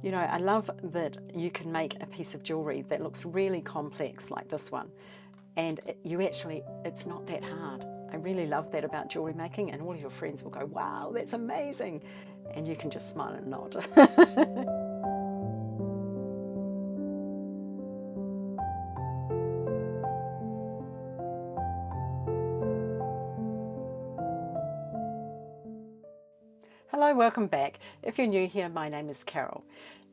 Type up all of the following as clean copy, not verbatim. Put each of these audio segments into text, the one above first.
You know, I love that you can make a piece of jewellery that looks really complex like this one, and it's not that hard. I really love that about jewellery making, and all of your friends will go, wow, that's amazing, and you can just smile and nod. Hello, welcome back. If you're new here, my name is Carol.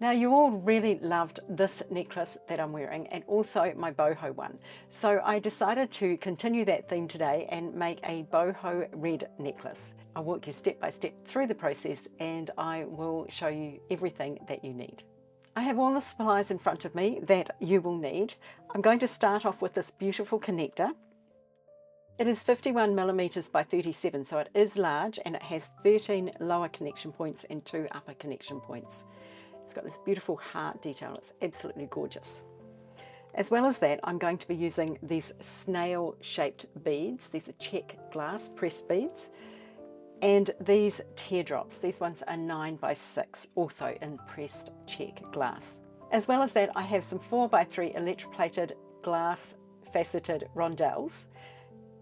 Now, you all really loved this necklace that I'm wearing and also my boho one. So I decided to continue that theme today and make a boho red necklace. I'll walk you step by step through the process and I will show you everything that you need. I have all the supplies in front of me that you will need. I'm going to start off with this beautiful connector. It is 51 millimeters by 37, so it is large, and it has 13 lower connection points and 2 upper connection points. It's got this beautiful heart detail. It's absolutely gorgeous. As well as that, I'm going to be using these snail-shaped beads. These are check glass pressed beads. And these teardrops. These ones are 9 by 6, also in pressed check glass. As well as that, I have some 4 by 3 electroplated glass faceted rondelles,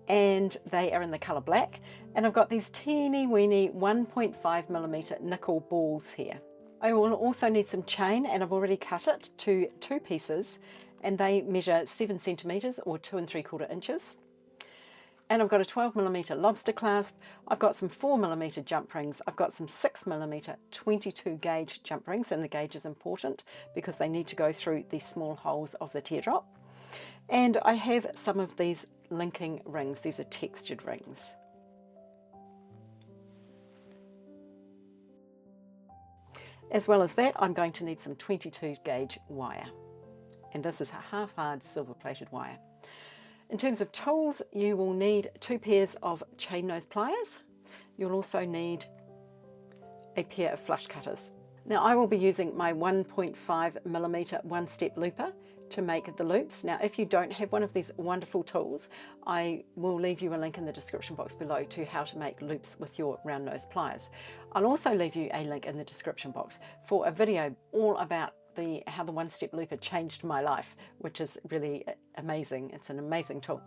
and they are in the colour black. And I've got these teeny weeny 1.5 millimeter nickel balls here. I will also need some chain, and I've already cut it to 2 pieces, and they measure 7 centimeters or 2 3/4 inches. And I've got a 12 millimeter lobster clasp. I've got some 4 millimeter jump rings. I've got some 6 millimeter 22 gauge jump rings, and the gauge is important because they need to go through the small holes of the teardrop. And I have some of these linking rings. These are textured rings. As well as that, I'm going to need some 22 gauge wire. And this is a half hard silver plated wire. In terms of tools, you will need 2 pairs of chain nose pliers. You'll also need a pair of flush cutters. Now I will be using my 1.5 millimeter one-step looper to make the loops. Now if you don't have one of these wonderful tools, I will leave you a link in the description box below to how to make loops with your round nose pliers. I'll also leave you a link in the description box for a video all about how the one-step looper changed my life, which is really amazing. It's an amazing tool.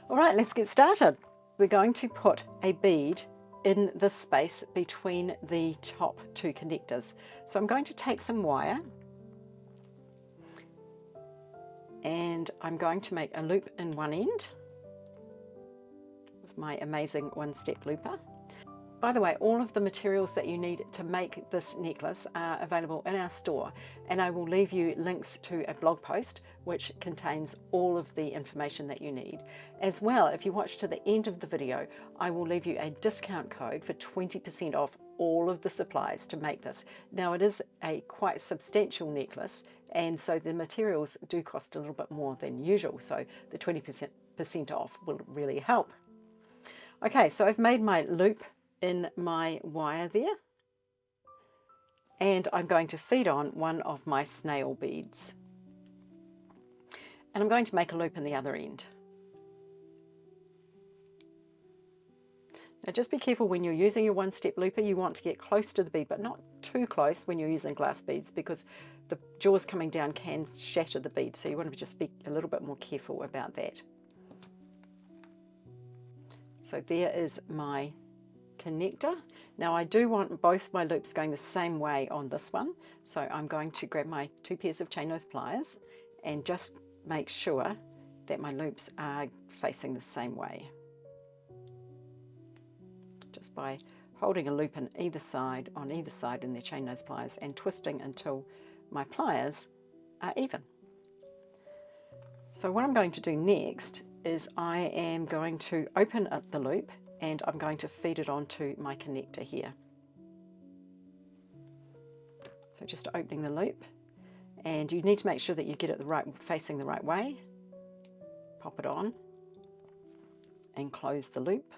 All right, let's get started. We're going to put a bead in the space between the top 2 connectors. So I'm going to take some wire and I'm going to make a loop in one end with my amazing one-step looper. By the way, all of the materials that you need to make this necklace are available in our store, and I will leave you links to a blog post which contains all of the information that you need. As well, if you watch to the end of the video, I will leave you a discount code for 20% off all of the supplies to make this. Now it is a quite substantial necklace, and so the materials do cost a little bit more than usual, so the 20% off will really help. Okay, so I've made my loop in my wire there, and I'm going to feed on one of my snail beads, and I'm going to make a loop in the other end. Now just be careful when you're using your one-step looper. You want to get close to the bead, but not too close when you're using glass beads, because the jaws coming down can shatter the bead, so you want to just be a little bit more careful about that. So there is my connector. Now I do want both my loops going the same way on this one, so I'm going to grab my 2 pairs of chain nose pliers and just make sure that my loops are facing the same way, just by holding a loop on either side in the chain nose pliers and twisting until my pliers are even. So what I'm going to do next is I am going to open up the loop and I'm going to feed it onto my connector here. So just opening the loop, and you need to make sure that you get it facing the right way. Pop it on and close the loop.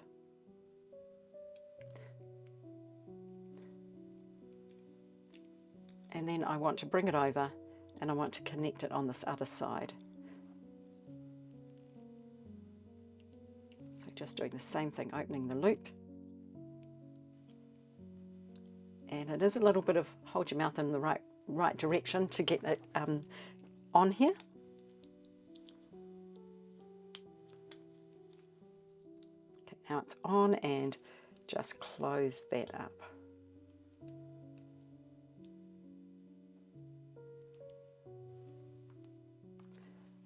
And then I want to bring it over and I want to connect it on this other side. Just doing the same thing, opening the loop. And it is a little bit of hold your mouth in the right right direction to get it on here. Okay, now it's on, and just close that up.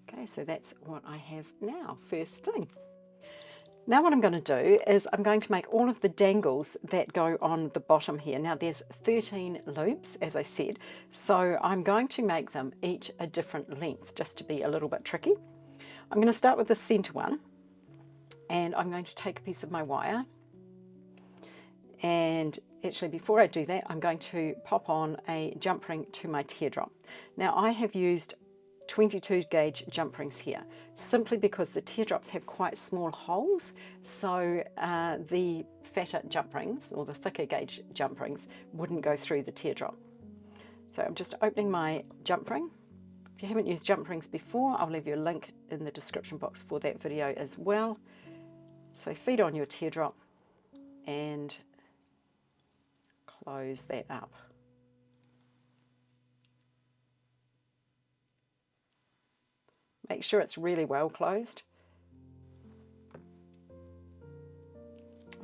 Okay, so that's what I have now, first thing. Now what I'm going to do is I'm going to make all of the dangles that go on the bottom here. Now there's 13 loops, as I said, so I'm going to make them each a different length, just to be a little bit tricky. I'm going to start with the center one, and I'm going to take a piece of my wire, and actually before I do that, I'm going to pop on a jump ring to my teardrop. Now I have used 22 gauge jump rings here, simply because the teardrops have quite small holes, so the fatter jump rings, or the thicker gauge jump rings, wouldn't go through the teardrop. So I'm just opening my jump ring. If you haven't used jump rings before, I'll leave you a link in the description box for that video as well. So feed on your teardrop and close that up. Make sure it's really well closed.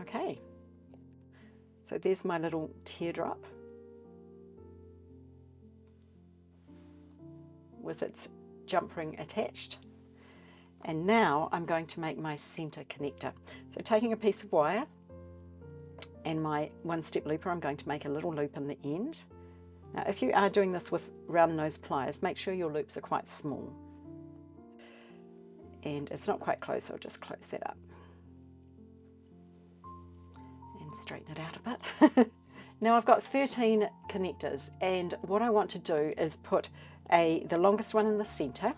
Okay, so there's my little teardrop with its jump ring attached. And now I'm going to make my center connector. So taking a piece of wire and my one-step looper, I'm going to make a little loop in the end. Now if you are doing this with round nose pliers, make sure your loops are quite small. And it's not quite close, so I'll just close that up and straighten it out a bit. Now I've got 13 connectors, and what I want to do is put the longest one in the center.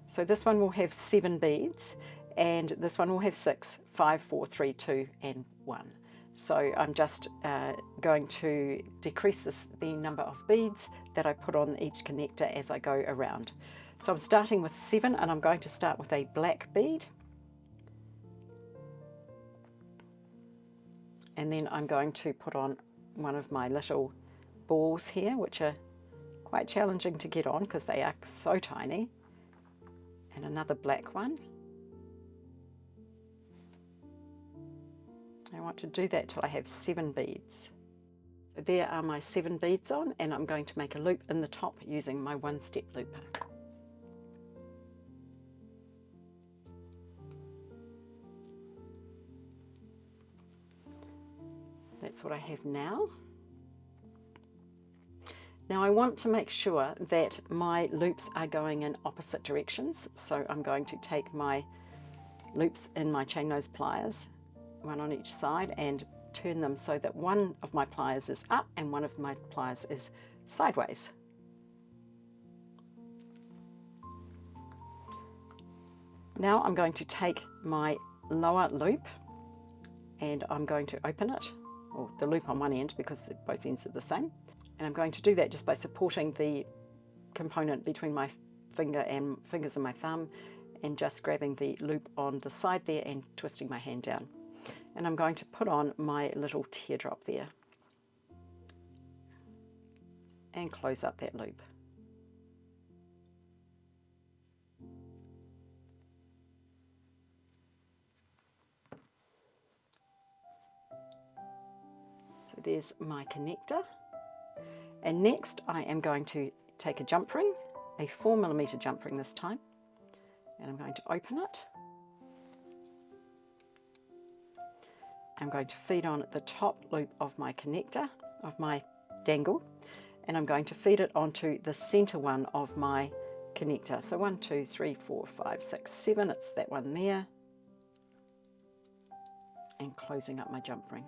So this one will have 7 beads, and this one will have 6, 5, 4, 3, 2, and 1. So I'm just going to decrease the number of beads that I put on each connector as I go around. So I'm starting with 7, and I'm going to start with a black bead. And then I'm going to put on one of my little balls here, which are quite challenging to get on because they are so tiny. And another black one. I want to do that till I have 7 beads. So there are my 7 beads on, and I'm going to make a loop in the top using my one-step looper. That's what I have now. Now I want to make sure that my loops are going in opposite directions, so I'm going to take my loops in my chain nose pliers, one on each side, and turn them so that one of my pliers is up and one of my pliers is sideways. Now I'm going to take my lower loop and I'm going to open it, or the loop on one end because both ends are the same. And I'm going to do that just by supporting the component between my fingers and my thumb, and just grabbing the loop on the side there and twisting my hand down. And I'm going to put on my little teardrop there and close up that loop. So there's my connector. And next I am going to take a jump ring, a 4mm jump ring this time, and I'm going to open it. I'm going to feed on the top loop of my connector, of my dangle, and I'm going to feed it onto the center one of my connector. So 1, 2, 3, 4, 5, 6, 7, it's that one there, and closing up my jump ring.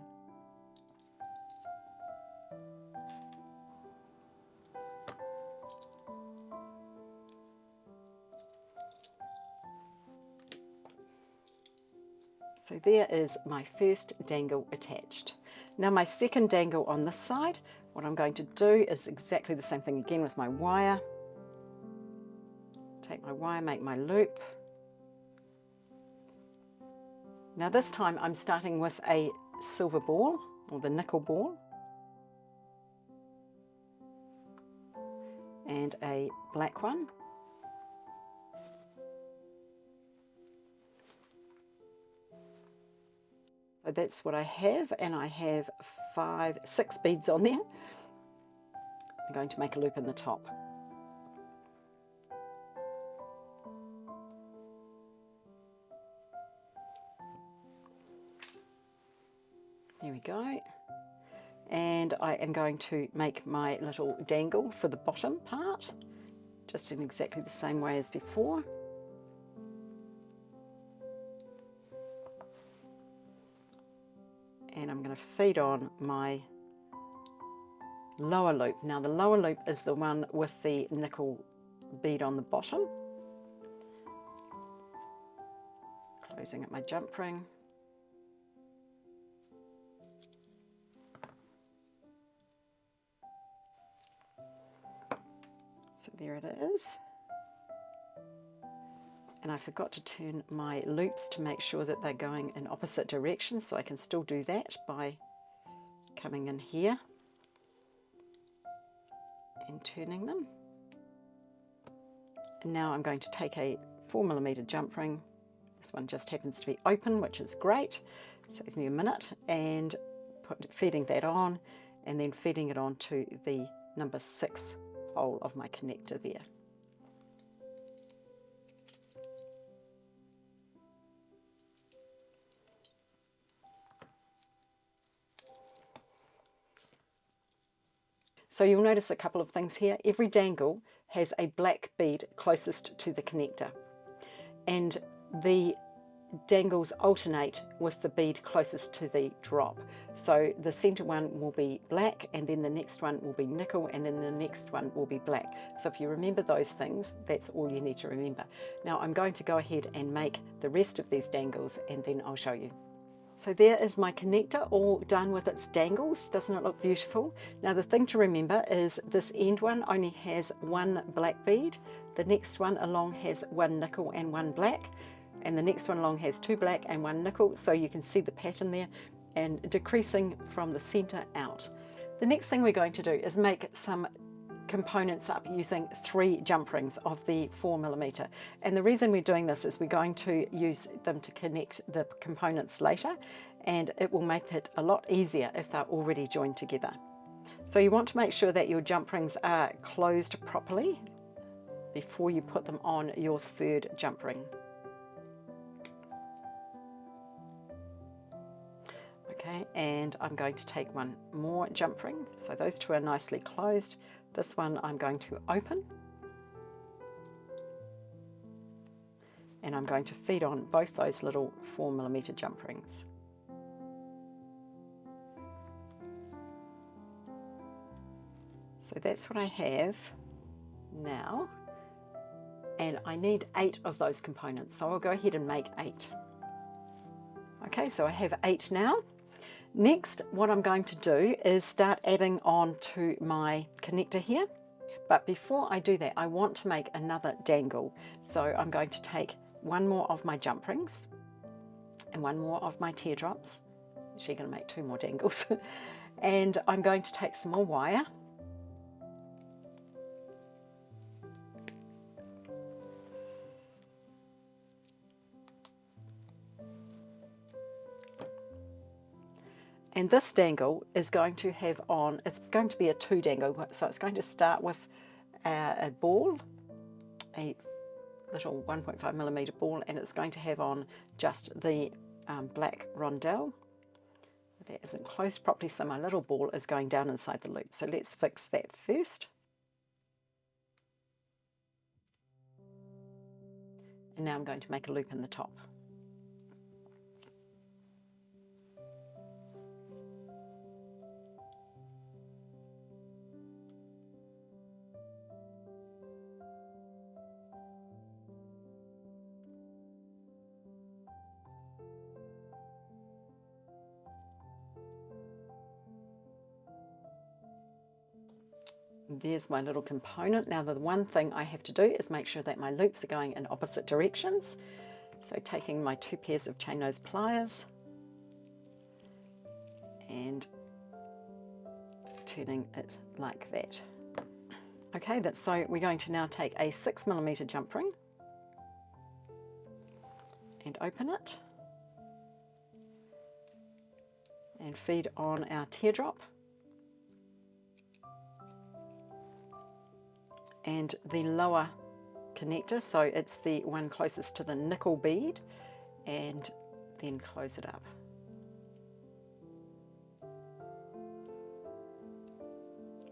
So there is my first dangle attached. Now my second dangle on this side, what I'm going to do is exactly the same thing again with my wire. Take my wire, make my loop. Now this time I'm starting with a silver ball, or the nickel ball. and a black one. So that's what I have, and I have 6 beads on there. I'm going to make a loop in the top. There we go. And I am going to make my little dangle for the bottom part, just in exactly the same way as before. And I'm going to feed on my lower loop. Now the lower loop is the one with the nickel bead on the bottom. Closing at my jump ring. So there it is. And I forgot to turn my loops to make sure that they're going in opposite directions, so I can still do that by coming in here and turning them. And now I'm going to take a 4mm jump ring. This one just happens to be open, which is great. Save me a minute, and feeding that on, and then feeding it on to the number 6 hole of my connector there. So you'll notice a couple of things here. Every dangle has a black bead closest to the connector, and the dangles alternate with the bead closest to the drop. So the center one will be black, and then the next one will be nickel, and then the next one will be black. So if you remember those things, that's all you need to remember. Now I'm going to go ahead and make the rest of these dangles, and then I'll show you. So there is my connector all done with its dangles. Doesn't it look beautiful? Now the thing to remember is this end one only has 1 black bead, the next one along has 1 nickel and 1 black, and the next one along has 2 black and 1 nickel, so you can see the pattern there, and decreasing from the center out. The next thing we're going to do is make some components up using 3 jump rings of the 4mm, and the reason we're doing this is we're going to use them to connect the components later, and it will make it a lot easier if they're already joined together. So you want to make sure that your jump rings are closed properly before you put them on your 3rd jump ring. Okay, and I'm going to take 1 more jump ring. So those 2 are nicely closed. This one I'm going to open, and I'm going to feed on both those little 4mm jump rings. So that's what I have now, and I need 8 of those components, so I'll go ahead and make 8. Okay, so I have 8 now. Next, what I'm going to do is start adding on to my connector here. But before I do that, I want to make another dangle. So I'm going to take 1 more of my jump rings and 1 more of my teardrops. Actually going to make 2 more dangles. And I'm going to take some more wire. And this dangle is going to have on, it's going to be a 2 dangle, so it's going to start with a ball, a little 1.5mm ball, and it's going to have on just the black rondelle. That isn't closed properly, so my little ball is going down inside the loop. So let's fix that first. And now I'm going to make a loop in the top. There's my little component. Now the one thing I have to do is make sure that my loops are going in opposite directions. So taking my 2 pairs of chain nose pliers and turning it like that. Okay, so we're going to now take a 6mm jump ring and open it and feed on our teardrop and the lower connector, so it's the one closest to the nickel bead, and then close it up.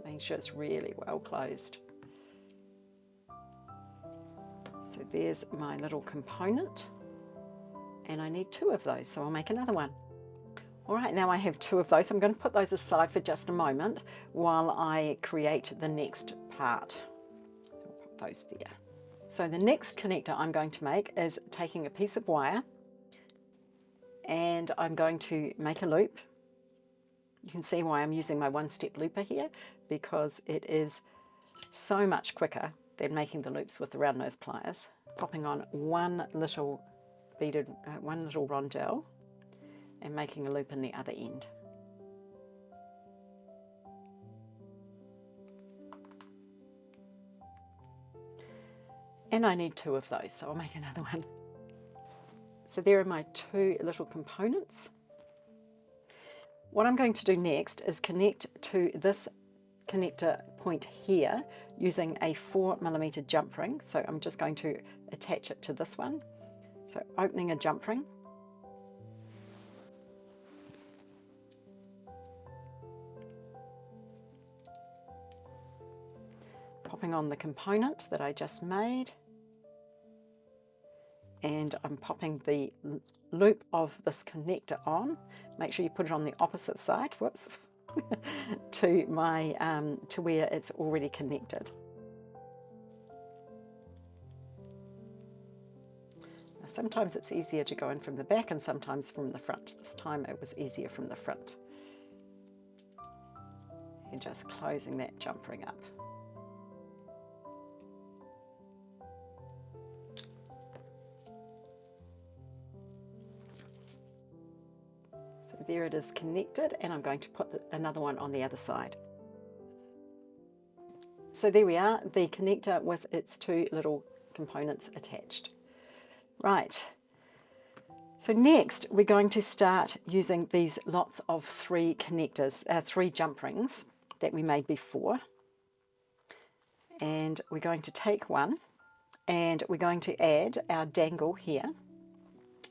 Making sure it's really well closed. So there's my little component, and I need 2 of those, so I'll make another one. All right, now I have 2 of those. I'm going to put those aside for just a moment while I create the next part. I'll put those there. So the next connector I'm going to make is taking a piece of wire, and I'm going to make a loop. You can see why I'm using my 1-step looper here, because it is so much quicker than making the loops with the round nose pliers. Popping on one little rondelle and making a loop in the other end. And I need 2 of those, so I'll make another one. So there are my 2 little components. What I'm going to do next is connect to this connector point here using a 4mm jump ring. So I'm just going to attach it to this one. So opening a jump ring, popping on the component that I just made, and I'm popping the loop of this connector on. Make sure you put it on the opposite side, whoops, to where it's already connected. Now, sometimes it's easier to go in from the back and sometimes from the front. This time it was easier from the front. And just closing that jump ring up. There it is connected, and I'm going to put another one on the other side. So there we are, the connector with its 2 little components attached. Right, so next we're going to start using these lots of 3 connectors, 3 jump rings that we made before. And we're going to take one and we're going to add our dangle here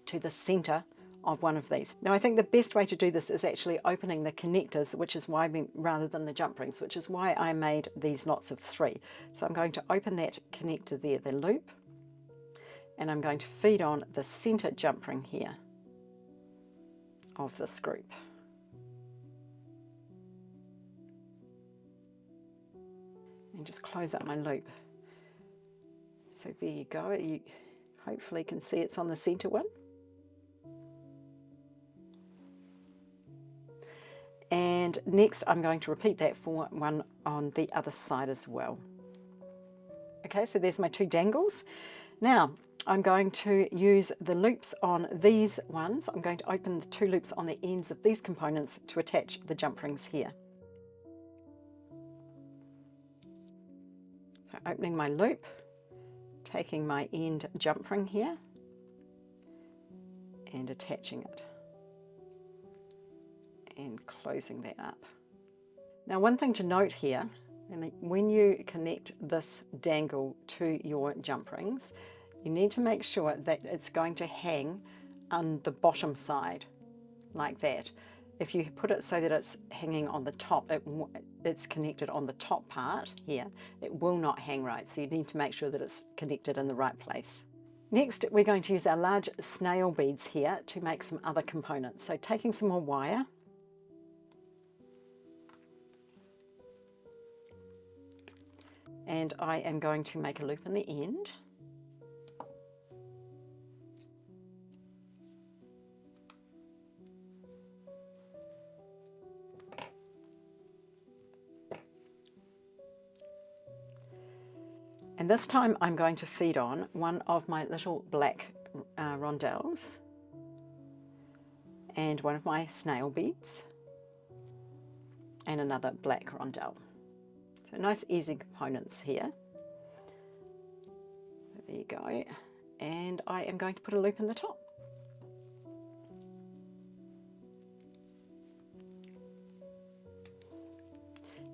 to the center of one of these. Now I think the best way to do this is actually opening the connectors, which is why rather than the jump rings, which is why I made these lots of 3. So I'm going to open that connector there, the loop, and I'm going to feed on the center jump ring here of this group. And just close up my loop. So there you go, you hopefully can see it's on the center one. And next I'm going to repeat that for one on the other side as well. Okay, so there's my 2 dangles. Now I'm going to use the loops on these ones. I'm going to open the 2 loops on the ends of these components to attach the jump rings here. So opening my loop, taking my end jump ring here and attaching it. And closing that up. Now one thing to note here, and when you connect this dangle to your jump rings, you need to make sure that it's going to hang on the bottom side like that. If you put it so that it's hanging on the top, it's connected on the top part here, it will not hang right, so you need to make sure that it's connected in the right place. Next we're going to use our large snail beads here to make some other components. So taking some more wire, and I am going to make a loop in the end. And this time I'm going to feed on one of my little black rondelles and one of my snail beads and another black rondelle. So So nice easy components here. There you go. And I am going to put a loop in the top.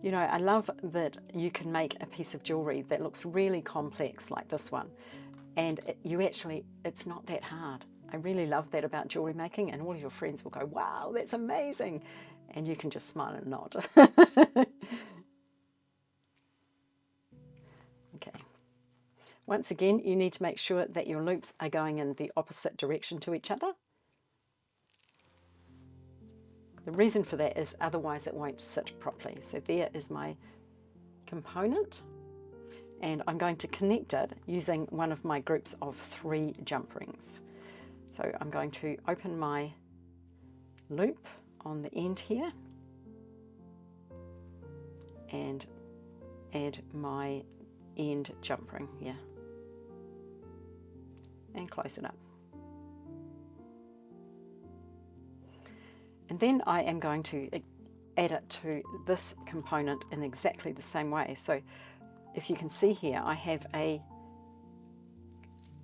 You know, I love that you can make a piece of jewellery that looks really complex like this one. And it's not that hard. I really love that about jewellery making, and all of your friends will go, wow, that's amazing. And you can just smile and nod. Okay. Once again, you need to make sure that your loops are going in the opposite direction to each other. The reason for that is otherwise it won't sit properly. So there is my component, and I'm going to connect it using one of my groups of 3 jump rings. So I'm going to open my loop on the end here and add my end jump ring here and close it up. And then I am going to add it to this component in exactly the same way. So if you can see here, I have a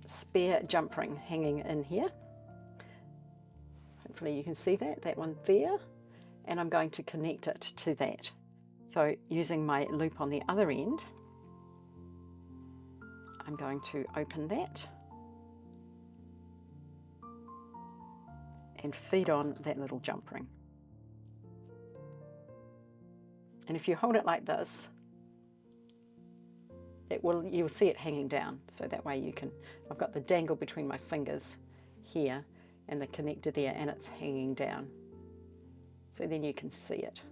spare jump ring hanging in here. Hopefully you can see that one there. And I'm going to connect it to that. So using my loop on the other end, I'm going to open that and feed on that little jump ring. And if you hold it like this, you'll see it hanging down. So that way I've got the dangle between my fingers here and the connector there, and it's hanging down. So then you can see it.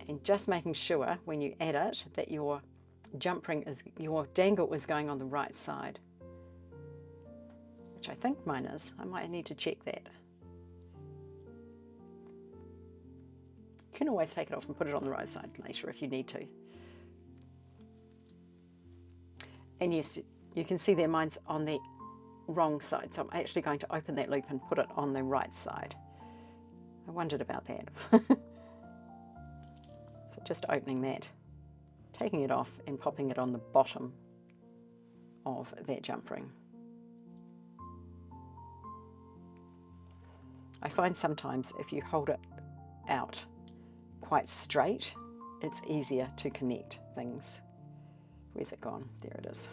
And just making sure when you add it that your dangle is going on the right side, which I think mine is. I might need to check that. You can always take it off and put it on the right side later if you need to. And yes, you can see there mine's on the wrong side, so I'm actually going to open that loop and put it on the right side. I wondered about that. So just opening that, taking it off and popping it on the bottom of that jump ring. I find sometimes if you hold it out quite straight, it's easier to connect things. Where's it gone? There it is.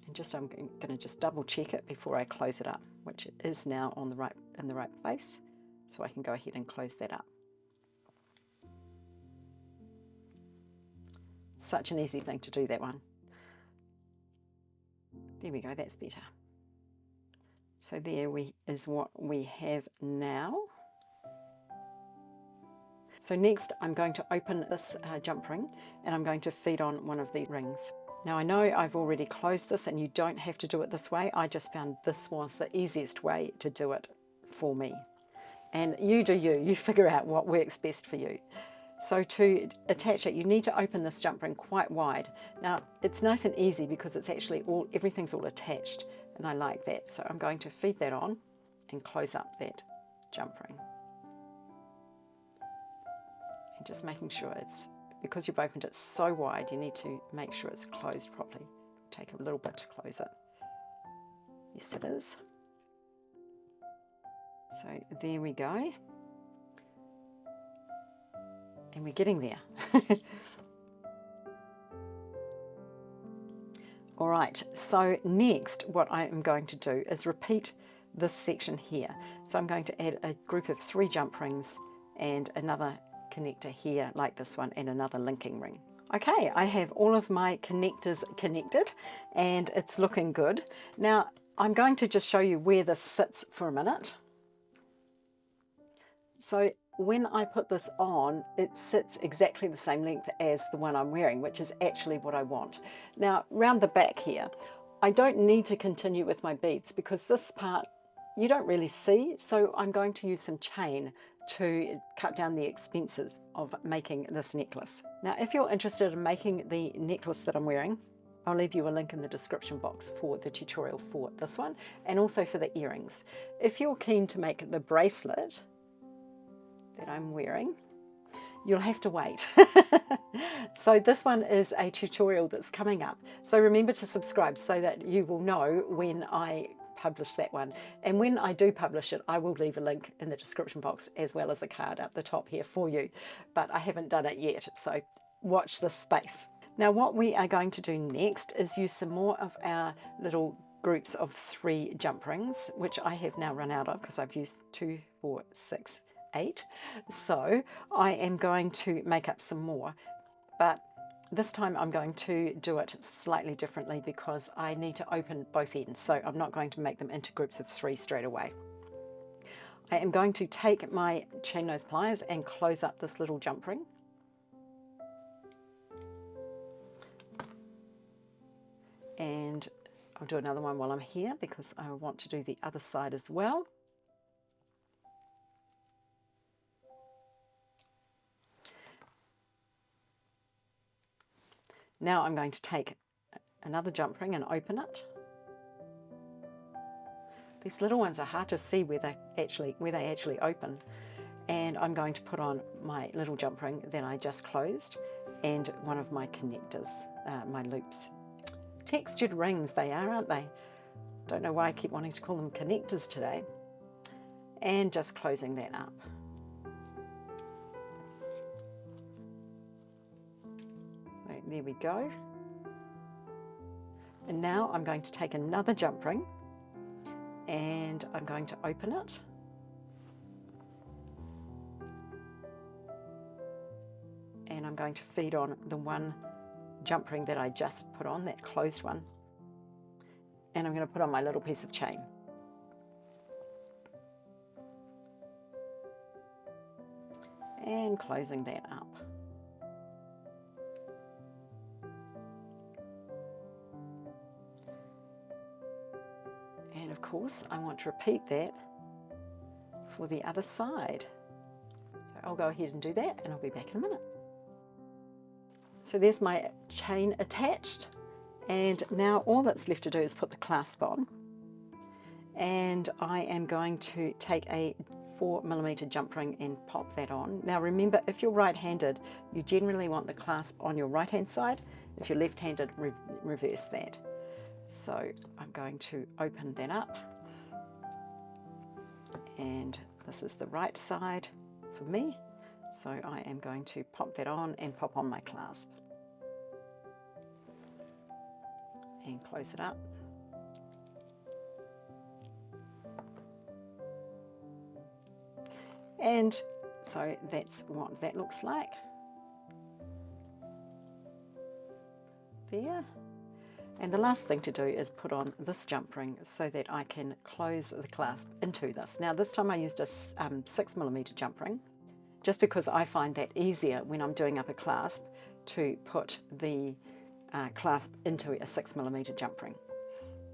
And I'm going to just double check it before I close it up, which it is now in the right place. So I can go ahead and close that up. Such an easy thing to do, that one. There we go, that's better. So there is what we have now. So next I'm going to open this jump ring, and I'm going to feed on one of these rings. Now I know I've already closed this and you don't have to do it this way. I just found this was the easiest way to do it for me. And you do you figure out what works best for you. So to attach it, you need to open this jump ring quite wide. Now it's nice and easy because it's actually everything's all attached, and I like that. So I'm going to feed that on and close up that jump ring. And just making sure because you've opened it so wide, you need to make sure it's closed properly. Take a little bit to close it. Yes, it is. So there we go. And we're getting there. All right, so next what I am going to do is repeat this section here. So I'm going to add a group of 3 jump rings and another connector here like this one, and another linking ring. Okay, I have all of my connectors connected and it's looking good. Now I'm going to just show you where this sits for a minute. So when I put this on, it sits exactly the same length as the one I'm wearing, which is actually what I want. Now round the back here, I don't need to continue with my beads because this part you don't really see, so I'm going to use some chain to cut down the expenses of making this necklace. Now if you're interested in making the necklace that I'm wearing, I'll leave you a link in the description box for the tutorial for this one and also for the earrings. If you're keen to make the bracelet that I'm wearing. You'll have to wait. So this one is a tutorial that's coming up. So remember to subscribe so that you will know when I publish that one. And when I do publish it, I will leave a link in the description box as well as a card up the top here for you. But I haven't done it yet, so watch this space. Now what we are going to do next is use some more of our little groups of 3 jump rings, which I have now run out of because I've used 2, 4, 6, 8. So I am going to make up some more, but this time I'm going to do it slightly differently because I need to open both ends, so I'm not going to make them into groups of 3 straight away. I am going to take my chain nose pliers and close up this little jump ring. And I'll do another one while I'm here because I want to do the other side as well. Now I'm going to take another jump ring and open it. These little ones are hard to see where they actually open. And I'm going to put on my little jump ring that I just closed and one of my connectors, my loops. Textured rings they are, aren't they? Don't know why I keep wanting to call them connectors today. And just closing that up. Right, there we go. And now I'm going to take another jump ring and I'm going to open it. And I'm going to feed on the one jump ring that I just put on, that closed one. And I'm going to put on my little piece of chain. And closing that up. And of course, I want to repeat that for the other side. So I'll go ahead and do that and I'll be back in a minute. So there's my chain attached, and now all that's left to do is put the clasp on. And I am going to take a 4mm jump ring and pop that on. Now remember, if you're right-handed, you generally want the clasp on your right-hand side. If you're left-handed, reverse that. So I'm going to open that up, and this is the right side for me. So I am going to pop that on and pop on my clasp. And close it up. And so that's what that looks like. There. And the last thing to do is put on this jump ring so that I can close the clasp into this. Now this time I used a 6mm jump ring, just because I find that easier when I'm doing up a clasp to put the clasp into a 6mm jump ring.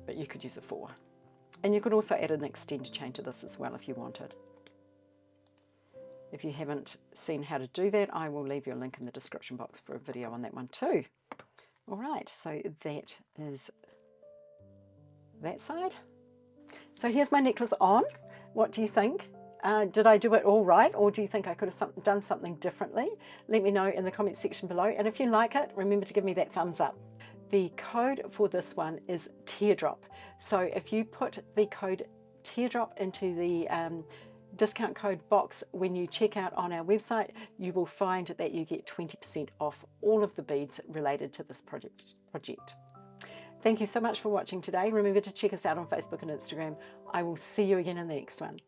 But you could use a 4. And you could also add an extended chain to this as well if you wanted. If you haven't seen how to do that, I will leave you a link in the description box for a video on that one too. All right, so that is that side. So here's my necklace on. What do you think? Did I do it all right, or do you think I could have done something differently? Let me know in the comment section below, and if you like it, remember to give me that thumbs up. The code for this one is Teardrop. So if you put the code Teardrop into the discount code box when you check out on our website, you will find that you get 20% off all of the beads related to this project. Thank you so much for watching today. Remember to check us out on Facebook and Instagram. I will see you again in the next one.